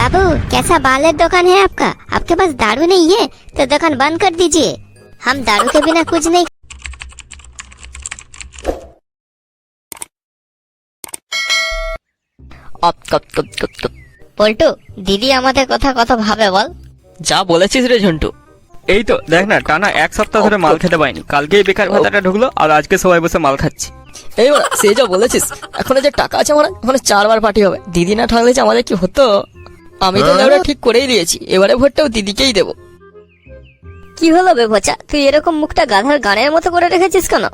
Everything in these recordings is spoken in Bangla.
बाबू कैसा बालेर दुकान है आपका? आपके पास दारू नहीं है तो दुकान बंद कर दीजिए। हम दारू के बिना कुछ नहीं। পল্টু, দিদি আমাদের কথা কত ভাবে বল। যা বলেছিস রে ঝন্টু। এই তো দেখ না, টানা এক সপ্তাহ ধরে মাল খেতে পাইনি। কালকেই বেকার ভাতাটা ঢুকলো আর আজকে সবাই বসে মাল খাচ্ছি। এই বলা, সে যা বলেছিস, এখন যে টাকা আছে আমার, এখন 4 বার পার্টি হবে। দিদি না থাকলে যে আমাদের কি হতো। আমি তো লেবড়া ঠিক করেই দিয়েছি, এবারে ভোটটাও দিদিকেই দেবো। কি হলো বে বোচা, তুই এরকম মুখটা গাধার গানের মতো করে রেখেছিস কেন?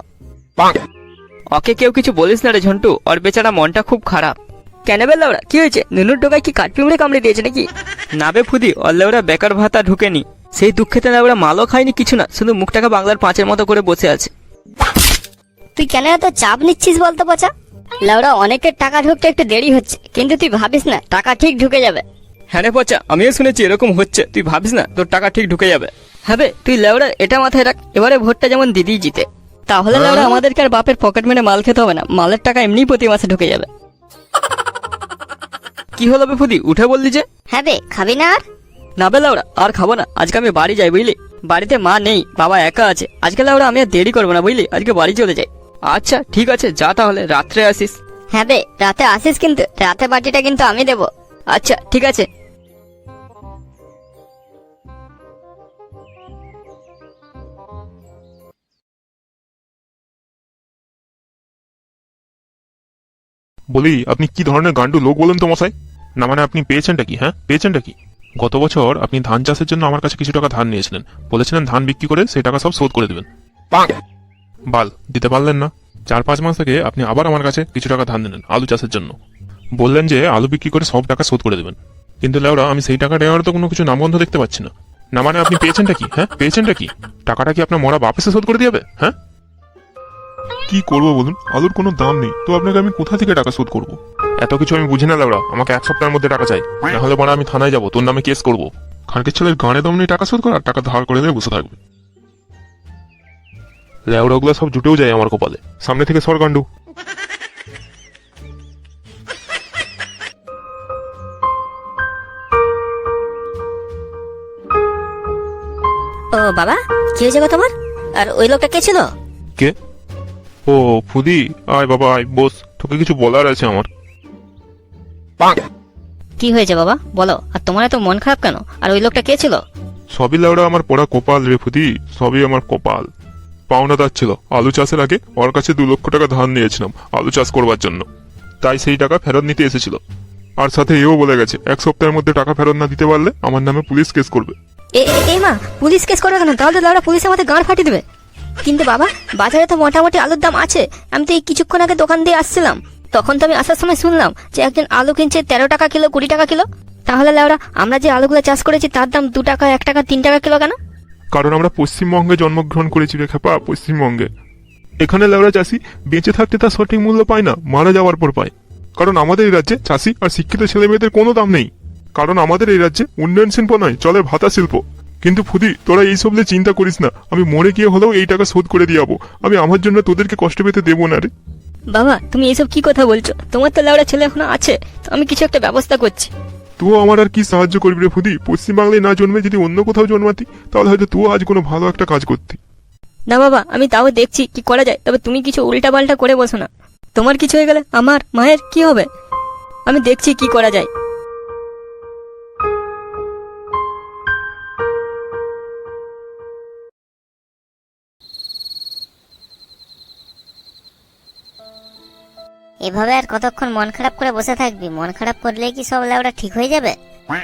ওকে কেউ কিছু বলিস না রে ঝন্টু, ওর বেচারা মনটা খুব খারাপ। কেন বে লেবড়া, কি হয়েছে? নুনুর টোকায় কি কাঠপিমড়ে কামড়ে দিয়েছে নাকি? না বে ফুদি, ওর লেওরা বেকার ভাতা ঢুকেনি। সেই দুঃখেতে লেওরা মালও খায়নি কিছু না, শুধু মুখটাকে বাংলার 5-এর মতো করে বসে আছে। তুই কেন এত চাপ নিচ্ছিস বলতো বোচা? লাউড়া, অনেকের টাকা ঢুকতে একটু দেরি হচ্ছে, কিন্তু তুই ভাবিস না টাকা ঠিক ঢুকে যাবে। হ্যাঁ রে পচা, আমিও শুনেছি এরকম হচ্ছে। তুই ভাবিস না তোর টাকা ঠিক ঢুকে যাবে। হ্যাঁ বে, তুই লেবড়া এটা মাথায় রাখ, এবারে ভোটটা যেমন দিদি জিতে, তাহলে লেবড়া আমাদেরকে আর বাপের পকেট মেরে মাল খেতে হবে না। মালের টাকা এমনি প্রতি মাসে ঢুকে যাবে। কি হলো বে ফুদি, উঠে বললি যে? হ্যাঁ বে, খাবি না আর? না বে লেবড়া, আর খাবো না। আজকে আমি বাড়ি যাই, বুঝলি? বাড়িতে মা নেই, বাবা একা আছে। আজকে লেবড়া আমি আর দেরি করবো না, বুঝলি? আজকে বাড়ি চলে যাই। আচ্ছা ঠিক আছে, যা তাহলে, রাত্রে আসিস। হ্যাঁ বে, রাতে আসিস, কিন্তু রাতে পার্টিটা কিন্তু আমি দেবো। আচ্ছা ঠিক আছে। বলি, আপনি কি ধরনের গান্ডু লোক বলেন তো মশাই? না মানে আপনি পেয়েছেনটা কি? হ্যাঁ, পেয়েছেনটা কি? গত বছর আপনি ধান চাষের জন্য আমার কাছে কিছু টাকা ধার নিয়েছিলেন, বলেছিলেন ধান বিক্রি করে সেই টাকা সব শোধ করে দেবেন। বাল দিতে পারলেন না। 4-5 মাস থেকে আপনি আবার আমার কাছে কিছু টাকা ধার নিলেন আলু চাষের জন্য, বললেন যে আলু বিক্রি করে সব টাকা শোধ করে দেবেন। কিন্তু লেওরা, আমি সেই টাকা দেওয়ার তো কোনো কিছু নামগন্ধ দেখতে পাচ্ছি না। না মানে আপনি পেয়েছেনটা কি? হ্যাঁ, পেয়েছেনটা কি? টাকাটা কি আপনার মরা বাপ এসে শোধ করে দিবে? হ্যাঁ, কি করবো বলুন? আলুর কোনো দাম নেই তো আপনাকে আমি কোথা থেকে টাকা শোধ করবো? এত কিছু আমি বুঝি না লেওড়া, আমাকে 1 সপ্তাহের মধ্যে টাকা চাই, না হলে বড় আমি থানায় যাবো, তোর নামে কেস করবো। খানকের ছেলের গানে দম নেই টাকা শোধ করার, টাকা ধার করে দিয়ে বসে থাকবে। লেওড়া গুলো সব জুটেও যায় আমার কপালে। সামনে থেকে সর গান্ডু। ও বাবা, কি হয়েছে গো তোমার? আর ওই লোকটা কে ছিল? কে? ও ফুদি, আয় বাবা আয়, বস, তোকে কিছু বলার আছে আমার। কি হয়েছে বাবা, বলো। আর তোমার এত মন খারাপ কেন? আর ওই লোকটা কে ছিল? সবই লেওড়া আমার পড়া কপাল রে ফুদি, সবই আমার কপাল। পাওনাদার ছিল। আলু চাষের আগে ওর কাছে 2 লক্ষ টাকা ধার নিয়েছিলাম আলু চাষ করবার জন্য, তাই সেই টাকা ফেরত নিতে এসেছিল। আর সাথে এও বলে গেছে 1 সপ্তাহের মধ্যে টাকা ফেরত না দিতে পারলে আমার নামে পুলিশ কেস করবে। এই মা, পুলিশ কেস করবে কেন? তাহলে লাউড়া পুলিশ আমাদের গাঁড় ফাটিয়ে দেবে। কিন্তু বাবা, বাজারে তো মোটামুটি আলুর দাম আছে। আমি তো এই কিছুক্ষণ আগে দোকান দিয়ে আসছিলাম, তখন তো আমি আসার সময় শুনলাম যে একজন আলু কিনছে 13 টাকা কিলো, 20 টাকা কিলো। তাহলে লাউড়া, আমরা যে আলুগুলো চাষ করেছি তার দাম 2 টাকা, 1 টাকা, 3 টাকা কিলো কেন? কারণ আমরা পশ্চিমবঙ্গে জন্মগ্রহণ করেছি রে খেপা, পশ্চিমবঙ্গে। এখানে লেওড়া চাষি বেঁচে থাকতে তার সঠিক মূল্য পায় না, মারা যাওয়ার পর পায়। কারণ আমাদের এই রাজ্যে চাষি আর শিক্ষিত ছেলে মেয়েদের কোনো দাম নেই। কারণ আমাদের এই রাজ্যে উন্নয়ন শিল্প নয়, চলে ভাতা শিল্প। কিন্তু ফুদি, তোরা এইসব নিয়ে চিন্তা করিস না, আমি মরে গিয়ে হলেও এই টাকা শোধ করে দিয়ে যাবো। আমি আমার জন্য তোদেরকে কষ্ট পেতে দেবো না রে। বাবা, তুমি এইসব কি কথা বলছো? তোমার তো লেবড়া ছেলে এখনো আছে, তো আমি কিছু একটা ব্যবস্থা করছি। তুইও আমার আর কি সাহায্য করবি রে ফুদি? পশ্চিমবাংলায় না জন্মে যদি অন্য কোথাও জন্মাতি, তাহলে হয়তো তুইও আজ কোনো ভালো একটা কাজ করতি। না বাবা, আমি তাও দেখছি কি করা যায়, তবে তুমি কিছু উল্টা পাল্টা করে বসো না। তোমার কিছু হয়ে গেলে আমার মায়ের কি হবে? আমি দেখছি কি করা যায়। এভাবে আর কতক্ষণ মন খারাপ করে বসে থাকবি? মন খারাপ করলে কি সব লাউড়া ঠিক হয়ে যাবে?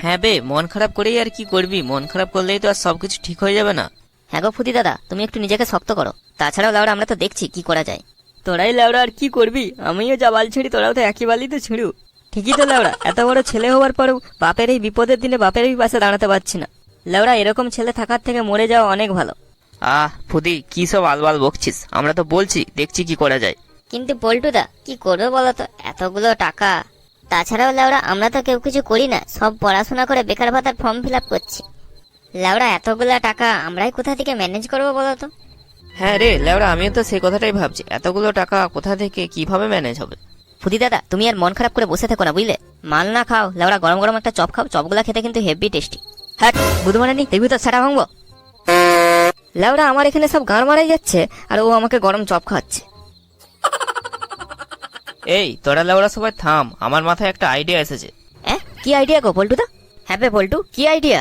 হ্যাঁ বে, মন খারাপ করেই আর কি করবি? মন খারাপ করলেই তো আর সবকিছু ঠিক হয়ে যাবে না। হ্যাঁ গো ফুদি দাদা, তুমি একটু নিজেকে শক্ত করো। তাছাড়াও লাউড়া, আমরা তো দেখছি কি করা যায়। তোরাই লেবড়া আর কি করবি? আমিও যা বাল ছিঁড়ি, তোরাও তো একই বালই তো ছিঁড়ু। ঠিকই তো লেবড়া, এত বড় ছেলে হওয়ার পরেও বাপের এই বিপদের দিনে বাপেরই পাশে দাঁড়াতে পারছি না। লেবড়া, এরকম ছেলে থাকার থেকে মরে যাওয়া অনেক ভালো। ফুদি, কি সব আলবাল বকছিস? আমরা তো বলছি দেখছি কি করা যায়। কিন্তু পল্টুদা, কি করবে বলো তো, এতগুলো টাকা? তাছাড়াও লাউড়া, আমরা তো কেউ কিছু করি না, সব পড়াশোনা করে বেকার ভাতার ফর্ম ফিল আপ করছি। লাউড়া, এতগুলো টাকা আমরাই কোথা থেকে ম্যানেজ করবো বলো তো? হ্যাঁ রে লেওড়া, আমিও তো সেই কথাটাই ভাবছি, এতগুলো টাকা কোথা থেকে কিভাবে ম্যানেজ হবে। ফুদি দাদা তুমি আর মন খারাপ করে বসে থেকো না বুঝলে, মাল না খাও লেওড়া, গরম গরম একটা চপ খাও, চপগুলা খেতে কিন্তু হেভি টেস্টি। হ্যাঁ বুধমানে নি দেখবি তো সেটা ভাঙবো। লেওড়া আমার এখানে সব গাঁড় মারাই যাচ্ছে আর ও আমাকে গরম চপ খাওয়াচ্ছে। এই তোরা লেওড়া সবাই থাম, আমার মাথায় একটা আইডিয়া এসেছে। কি আইডিয়া গো পল্টুদা? হ্যাঁ বে পল্টু, কি আইডিয়া?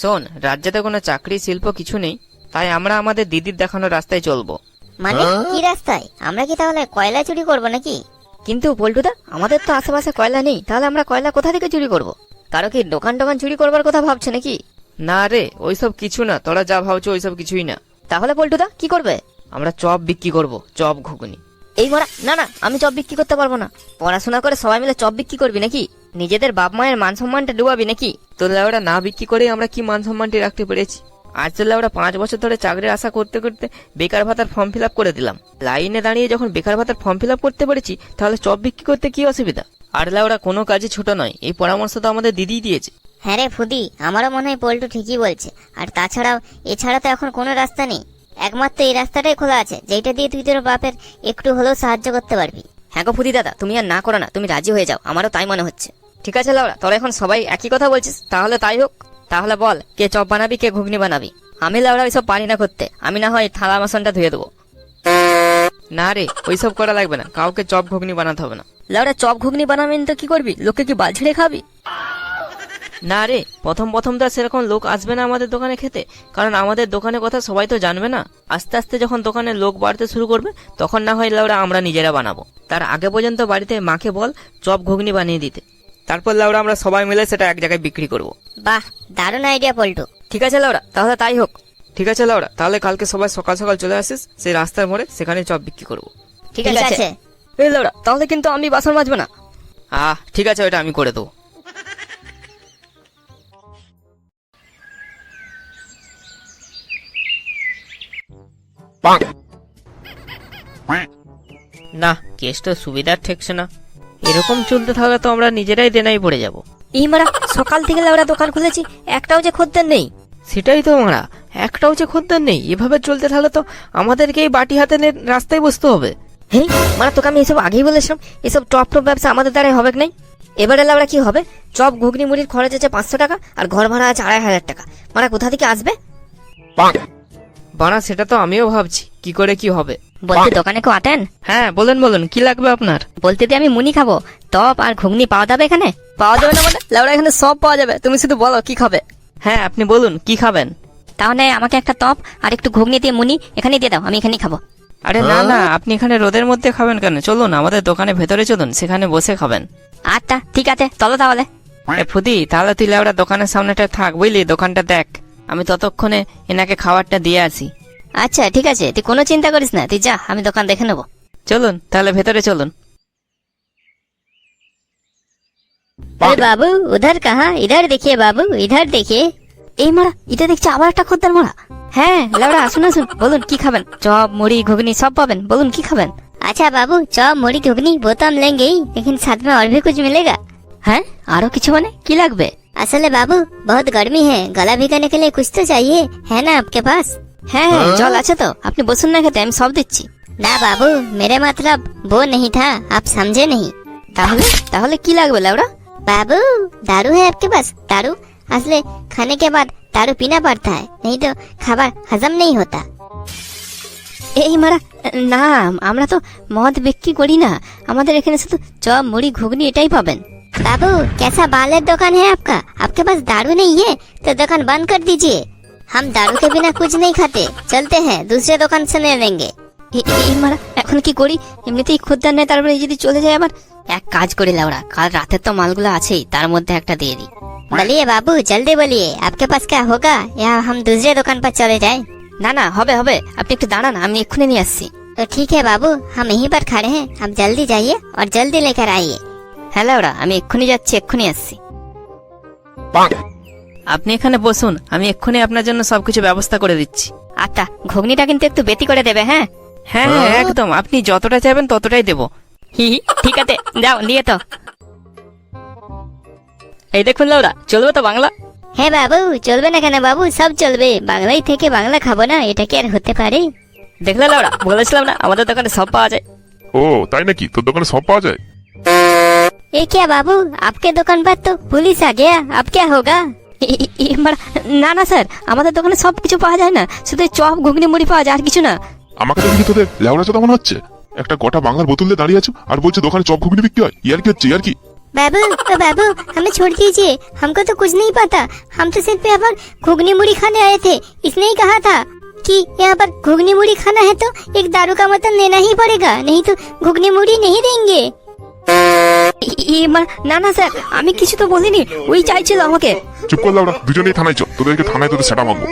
শোন, রাজ্যেতে কোনো চাকরি শিল্প কিছু নেই, তাই আমরা আমাদের দিদির দেখানো রাস্তায় চলবো। মানে কি রাস্তায়? আমরা কি তাহলে কয়লা চুরি করব নাকি? কিন্তু পল্টুদা আমাদের তো আশেপাশে কয়লা নেই, তাহলে আমরা কয়লা কোথা থেকে চুরি করব? কারো কি দোকান টোকান চুরি করবার কথা ভাবছে নাকি? না রে, ওইসব কিছু না, তোরা যা ভাবছো ওইসব কিছুই না। তাহলে পল্টুদা কি করবে? আমরা চপ বিক্রি করব, চপ ঘুগনি। এই মরা, না না আমি চপ বিক্রি করতে পারবো না। পড়াশোনা করে সবাই মিলে চপ বিক্রি করবি নাকি? নিজেদের বাপ মায়ের মান সম্মানটা ডুবাবি নাকি? তোর লেওড়া না বিক্রি করে আমরা কি মান সম্মানটি রাখতে পেরেছি? আজ তো লেওড়া 5 বছর ধরে চাকরির আশা করতে করতে বেকার ভাতার ফর্ম ফিল আপ করে দিলাম। লাইনে দাঁড়িয়ে যখন বেকার ভাতার ফর্ম ফিল আপ করতে পেরেছি, তাহলে চপ বিক্রি করতে কি অসুবিধা? আর লেওড়া কোনো কাজই ছোট নয়, এই পরামর্শ তো আমাদের দিদিই দিয়েছে। হ্যাঁ রে ফুদি, আমারও মনে হয় পল্টু ঠিকই বলছে। আর তাছাড়াও এছাড়া তো এখন কোনো রাস্তা নেই, একমাত্র এই রাস্তাটাই খোলা আছে, যেটা দিয়ে তুই তোর বাপের একটু হলেও সাহায্য করতে পারবি। হ্যাঁ গো ফুদি দাদা, তুমি আর না করো না, তুমি রাজি হয়ে যাও, আমারও তাই মনে হচ্ছে। ঠিক আছে লাউড়া, তোরা এখন সবাই একই কথা বলছিস, তাহলে তাই হোক। তাহলে বল কে চপ বানাবি, কে ঘুগনি বানাবি? আমি লাউড়া ওইসব পারি না করতে, আমি না হয় থালা বাসনটা ধুয়ে দেবো। না রে, ওইসব করা লাগবে না, কাউকে চপ ঘুগনি বানাতে হবে না। লাউড়া চপ ঘুগনি বানাবেন তো কি করবি? লোকে কি বাল ছেড়ে খাবি? না রে, প্রথম প্রথম তো আর সেরকম লোক আসবে না আমাদের দোকানে খেতে, কারণ আমাদের দোকানের কথা সবাই তো জানবে না। আস্তে আস্তে যখন দোকানে লোক বাড়তে শুরু করবে, তখন না হয় লাউড়া আমরা নিজেরা বানাবো। তার আগে পর্যন্ত বাড়িতে মাকে বল চপ ঘুগনি বানিয়ে দিতে, তারপর লাউড়া আমরা সবাই মিলে সেটা এক জায়গায় বিক্রি করব। বাহ, দারুণ আইডিয়া পল্টু। ঠিক আছে লাউড়া, তাহলে তাই হোক। ঠিক আছে লাউড়া, তাহলে কালকে সবাই সকাল সকাল চলে আসিস সেই রাস্তার মোড়ে, সেখানে চপ বিক্রি করবো। ঠিক আছে। এই লাউড়া, তাহলে কিন্তু আমি বাসন মাজবো না। ঠিক আছে, ওইটা আমি করে দেবো। না, কেস তো সুবিধার ঠেকছে না, এরকম চলতে থাকলে তো আমরা নিজেরাই দেনাই পড়ে যাব। এই মারা, সকাল থেকে লাউড়া দোকান খুলেছি, একটাও যে খদ্দের নেই। সেটাই তো মারা, একটাও যে খদ্দের নেই, এভাবে চলতে থাকলে তো আমাদেরকে এই বাটি হাতে নিয়ে রাস্তায় বসতে হবে। হেই মারা, তোকে আমি এসব আগেই বলেছিলাম, এসব টপ টপ ব্যবসা আমাদের দ্বারাই হবে নাই। এবারে লাউড়া কি হবে? চপ ঘুগনি মুড়ির খরচ আছে 500 টাকা, আর ঘর ভাড়া আছে 2500 টাকা। মারা কোথা থেকে আসবে? বানা, সেটা তো আমিও ভাবছি কি করে কি হবে। বলতে দোকানে কেউ আটেন? হ্যাঁ বলুন বলুন, কি লাগবে আপনার? বলতে দিয়ে আমি মুনি খাবো, টপ আর ঘুগনি পাওয়া যাবে এখানে? পাওয়া যাবে না মানে লাউড়া, এখানে সব পাওয়া যাবে, তুমি শুধু বলো কি খাবে। হ্যাঁ আপনি বলুন কি খাবেন। তাহলে আমাকে একটা টপ আর একটু ঘুগনি দিয়ে মুনি এখানে দিয়ে দাও, আমি এখানেই খাবো। আরে না না, আপনি এখানে রোদের মধ্যে খাবেন কেন? চলুন আমাদের দোকানে ভেতরে চলুন, সেখানে বসে খাবেন। আচ্ছা ঠিক আছে, চলো তাহলে। ফুদি, তাহলে তুই লেওড়া দোকানের সামনেটা থাক বুঝলি, দোকানটা দেখ, আমি ততক্ষণে এনাকে খাবারটা দিয়ে আসি। আচ্ছা ঠিক আছে, তুই কোনো চিন্তা করিস না, তুই যা, আমি দোকান দেখে নেবো। চলুন তাহলে ভেতরে চলুন। अरे बाबू उधर कहाँ? इधर देखिए बाबू, इधर देखिए। এই মারা, এটা দেখছি আবার একটা খদ্দের মারা। হ্যাঁ লাউড়া, আসুন আসুন, বলুন কি খাবেন? চপ মুড়ি ঘুগনি সব পাবেন, বলুন কি খাবেন? अच्छा बाबू, चौप मुड़ी घुगनी वो तो हम लेंगे ही, लेकिन साथ में और भी कुछ मिलेगा। হ্যাঁ আরো কিছু মানে কি লাগবে? असल है बाबू, बहुत गर्मी है, गला भिगाने के लिए कुछ तो चाहिए, है ना आपके पास? হ্যাঁ হ্যাঁ জল আছে তো, আপনি বসুন না খেতে, আমি সব দিচ্ছি। ना बाबू, मेरे मतलब वो नहीं था, आप समझे नहीं। তাহলে তাহলে কি লাগবে লাউড়া? बाबू दारू है आपके पास? दारू? असले खाने के बाद दारू पीना पड़ता है, नहीं तो खाবার हजम नहीं होता। এই মারা, না আমরা তো মদ বিক্রি করি না, আমাদের এখানে শুধু চপ মুড়ি ঘুগনি এটাই পাবেন। बाबू कैसा बालेर दुकान है आपका? आपके पास दारू नहीं है तो दुकान बंद कर दीजिए, हम दारू के बिना कुछ नहीं खाते, चलते हैं दूसरे दुकान से ले लेंगे। এই মারা, এখন কি করি? এমনিতেই খদ্দের নেই, তারপরে যদি চলে যায় আবার। এক কাজ করি লাউড়া, কাল রাতের তো মালগুলো আছেই, তার মধ্যে একটা দিয়ে দিই। बोलिए बाबू, जल्दी बोलिए, आपके पास क्या होगा या हम दूसरे दुकान पर चले जाएं? না না, হবে হবে, আপনি একটু দাঁড়ান, আমি এক্ষুনি নিয়ে আসছি। तो ठीक है बाबू, हम यहीं पर खड़े हैं, आप जल्दी जाइए और जल्दी लेकर आइए। হ্যাঁ লাউড়া, আমি এক্ষুনি যাচ্ছি, এক্ষুনি আসছি। আপনি এখানে বসুন, আমি এক্ষুনি আপনার জন্য সবকিছু ব্যবস্থা করে দিচ্ছি। আচ্ছা, ঘুগনিটা কিন্তু একটু বেশি করে দেবে। হ্যাঁ হ্যাঁ হ্যাঁ একদম, আপনি যতটা চাইবেন ততটাই দেবো। হি হি, ঠিক আছে, যাও নিয়ে তো। এই দেখুন লাউড়া, চলবে তো বাংলা? হ্যাঁ বাবু, চলবে না কেন বাবু, সব চলবে, বাংলাই থেকে বাংলা খাবো না, এটা কি আর হতে পারে? দেখলে লাউড়া, বলেছিলাম না আমাদের দোকানে সব পাওয়া যায়। ও তাই নাকি? তোর দোকানে সব পাওয়া যায়? ये क्या बाबू, आपके दुकान पर तो पुलिस आ गया, अब क्या होगा? না না স্যার, আমাদের দোকানে সব কিছু পাওয়া যায় না, শুধু এই চপ ঘুগনি মুড়ি পাওয়া যায়, আর কিছু না। আমাকে দেখি তোদের লেওড়া চোদা মনে হচ্ছে। একটা গোটা বাংলার বোতল দিয়ে দাঁড়িয়ে আছো আর বলছো দোকানে চপ ঘুগনি বিক্রি হয়। ইয়ার কি হচ্ছে, ইয়ার কি? बाबू तो बाबू, हमें छोड़ दीजिए, हमको तो कुछ नहीं पता। हम तो सिर्फ यहाँ पर घुगनी मुड़ी खाने आए थे। इसने ही कहा था कि यहाँ पर घुगनी मुड़ी खाना है तो एक दारू का मतलब लेना ही पड़ेगा, नहीं तो घुगनी मुड़ी नहीं देंगे। না না স্যার, আমি কিছু তো বলিনি, ওই চাইছিল আমাকে। চুপ কর লেওড়া, দুজনেই থানায় চল, তোদেরকে থানায় তোদের সেটা মারবো।